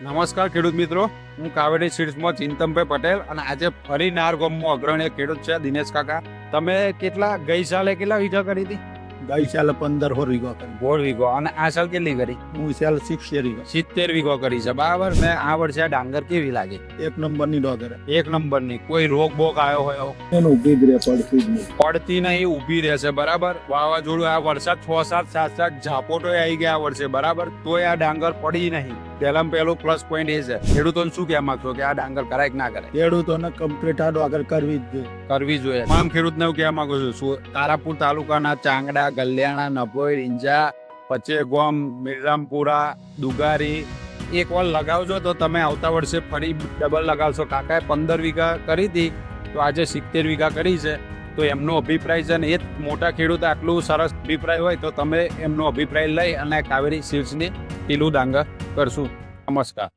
નમસ્કાર ખેડૂત મિત્રો, હું કાવેરી સીડ્સમાં ચિંતનભાઈ પટેલ અને આજે ફરી નાર ગામમાં અગ્રણી ખેડૂત છે દિનેશ કાકા. તમે ગઈ સાલે કેટલા વીઘા કરી હતી? ગઈ સાલે 15 વીઘા કરી. 16 વીઘો. અને આ સાલ કેટલી કરી? હું સાલ 70 વીઘા. 70 વીઘો કરી છે, બરાબર. ને આ વર્ષે આ ડાંગર કેવી લાગે? એક નંબરની ડોગર. એક નંબરની. કોઈ રોગ બોગ આવ્યો હોય એવો? એનું ઊભી જ રહે, પડતી જ નહીં. પડતી નહીં, ઊભી રહેશે, બરાબર. વાવાઝોડું આ વરસાદ 6-7 ઝાપોટો આવી ગયા આ વર્ષે, બરાબર. તોય આ ડાંગર પડી નહીં. પહેલું પ્લસ પોઈન્ટ એ છે. ખેડૂતોને શું કહેવા માંગશો કે આ ડાંગર કરાય કે ના કરાય? ખેડૂતોને કમ્પ્લીટ આ ડોગર કરવી જ જોઈએ. કરવી જોઈએ. તમામ ખેડૂતને એવું કહેવા માંગુ છું, તારાપુર તાલુકાના ચાંગડા, ગલ્યાણા, નભોઈ, રીંજા, પચેગોમ, મિરજામપુરા, દુગારી એક વાર લગાવજો તો તમે આવતા વર્ષે ફરી ડબલ લગાવશો. કાકાએ 15 વીઘા કરી હતી, તો આજે 70 વીઘા કરી છે. તો એમનો અભિપ્રાય છે ને એ જ મોટા ખેડૂત આટલું સરસ અભિપ્રાય હોય તો તમે એમનો અભિપ્રાય લઈ અને કાવેરી સીડ્સની ટીલું ડાંગર કરશું. નમસ્કાર.